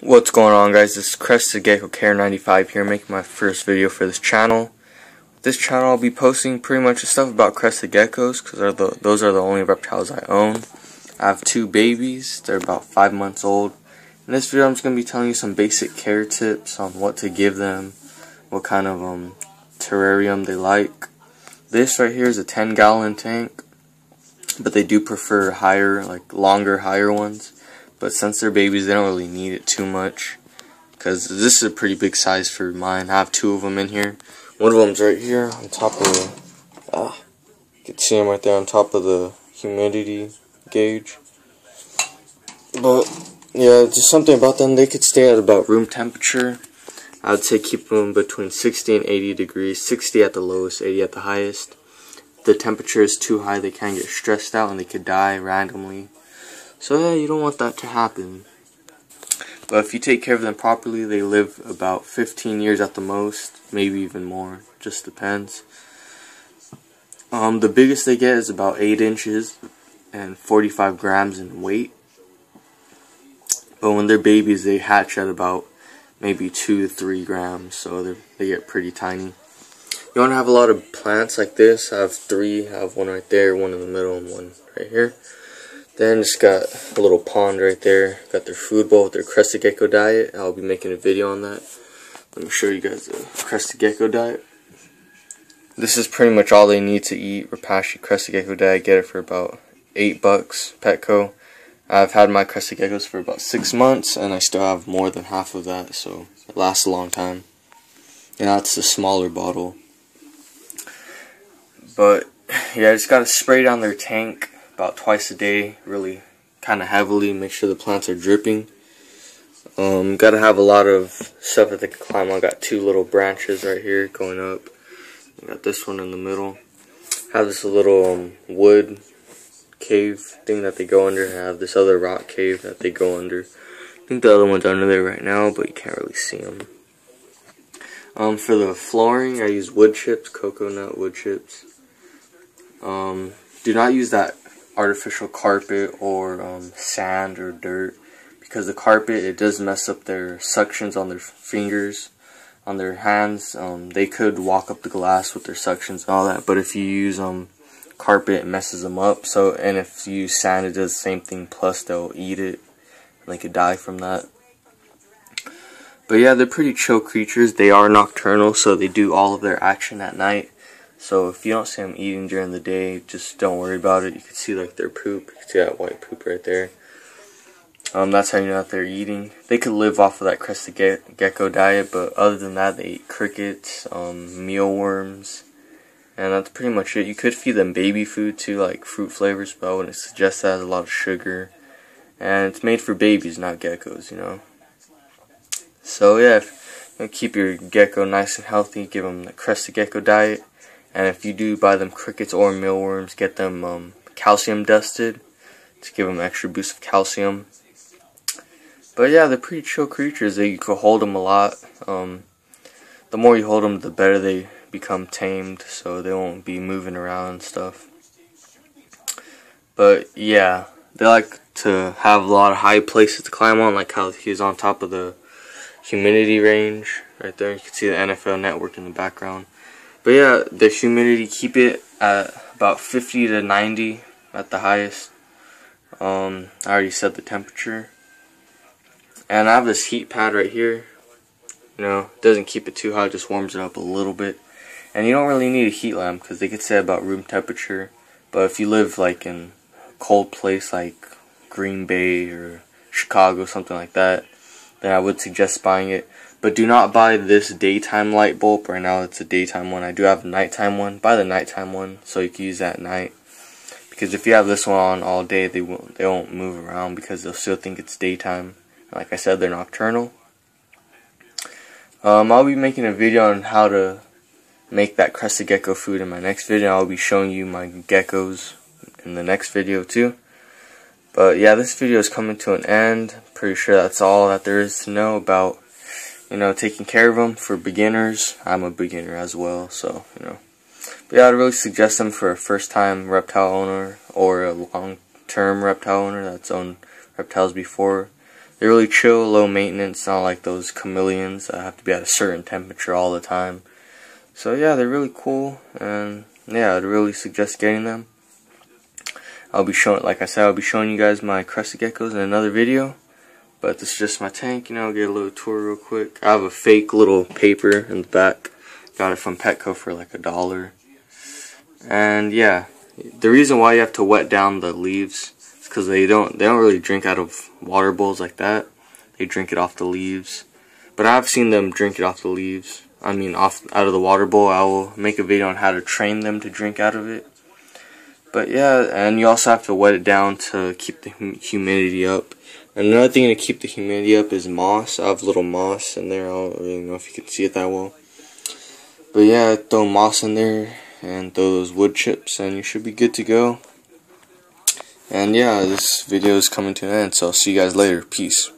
What's going on, guys? This is Crested Gecko Care 95 here, making my first video for this channel. This channel I'll be posting pretty much stuff about crested geckos because those are the only reptiles I own. I have two babies. They're about 5 months old. In this video I'm just going to be telling you some basic care tips on what to give them, what kind of terrarium they like. This right here is a 10-gallon tank, but they do prefer higher, longer, higher ones. But since they're babies, they don't really need it too much, because this is a pretty big size for mine. I have two of them in here. One of them's right here on top of the, you can see them right there on top of the humidity gauge. But yeah, just something about them, they could stay at about room temperature. I would say keep them between 60 and 80 degrees, 60 at the lowest, 80 at the highest. If the temperature is too high, they can get stressed out and they could die randomly. So yeah, you don't want that to happen. But if you take care of them properly, they live about 15 years at the most, maybe even more, just depends. The biggest they get is about 8 inches and 45 grams in weight. But when they're babies, they hatch at about maybe 2 to 3 grams, so they get pretty tiny. You want to have a lot of plants like this. I have 3, I have one right there, one in the middle, and one right here. Then just got a little pond right there. Got their food bowl with their crested gecko diet. I'll be making a video on that. Let me show you guys the crested gecko diet. This is pretty much all they need to eat. Rapashi crested gecko diet. Get it for about $8 Petco. I've had my crested geckos for about 6 months, and I still have more than half of that, so it lasts a long time. And that's the smaller bottle. But yeah, I just gotta spray down their tank about twice a day, really kind of heavily, make sure the plants are dripping. Gotta have a lot of stuff that they can climb on. Got 2 little branches right here going up. Got this one in the middle. Have this little wood cave thing that they go under. I have this other rock cave that they go under. I think the other one's under there right now, but you can't really see them. For the flooring, I use wood chips, coconut wood chips. Do not use that artificial carpet or sand or dirt, because the carpet, it does mess up their suctions on their fingers, on their hands. They could walk up the glass with their suctions and all that, but if you use carpet, it messes them up. So, and if you use sand, it does the same thing, plus they'll eat it and they could die from that. But yeah, they're pretty chill creatures. They are nocturnal, so they do all of their action at night. So if you don't see them eating during the day, just don't worry about it. You can see their poop. You can see that white poop right there. That's how you know that they're eating. They could live off of that crested gecko diet, but other than that, they eat crickets, mealworms, and that's pretty much it. You could feed them baby food too, like fruit flavors, but I wouldn't suggest that. It has a lot of sugar, and it's made for babies, not geckos, you know. So yeah, if you keep your gecko nice and healthy, give them the crested gecko diet. And if you do buy them crickets or mealworms, get them calcium dusted to give them extra boost of calcium. But yeah, they're pretty chill creatures. You can hold them a lot. The more you hold them, the better they become tamed, so they won't be moving around and stuff. But yeah, they like to have a lot of high places to climb on, like how he's on top of the humidity range right there. You can see the NFL Network in the background. But yeah, the humidity, keep it at about 50 to 90 at the highest. I already said the temperature. And I have this heat pad right here. You know, it doesn't keep it too hot, it just warms it up a little bit. And you don't really need a heat lamp, because they could say about room temperature. But if you live in a cold place like Green Bay or Chicago, something like that, then I would suggest buying it. But do not buy this daytime light bulb. Right now it's a daytime one. I do have a nighttime one. Buy the nighttime one so you can use that at night. Because if you have this one on all day, they won't move around because they'll still think it's daytime. Like I said, they're nocturnal. I'll be making a video on how to make that crested gecko food in my next video. I'll be showing you my geckos in the next video too. But yeah, this video is coming to an end. Pretty sure that's all that there is to know about, you know, taking care of them for beginners. I'm a beginner as well, so, you know. But yeah, I'd really suggest them for a first-time reptile owner or a long-term reptile owner that's owned reptiles before. They're really chill, low maintenance, not like those chameleons that have to be at a certain temperature all the time. So yeah, they're really cool, and yeah, I'd really suggest getting them. I'll be showing, like I said, I'll be showing you guys my crested geckos in another video. But this is just my tank, I'll get a little tour real quick. I have a fake little paper in the back. Got it from Petco for like $1. And yeah, the reason why you have to wet down the leaves is because they don't really drink out of water bowls like that. They drink it off the leaves. But I've seen them drink it off the leaves. I mean, out of the water bowl. I will make a video on how to train them to drink out of it. But yeah, and you also have to wet it down to keep the humidity up. And another thing to keep the humidity up is moss. I have little moss in there. I don't really know if you can see it that well. But yeah, throw moss in there and throw those wood chips and you should be good to go. And yeah, this video is coming to an end, so I'll see you guys later. Peace.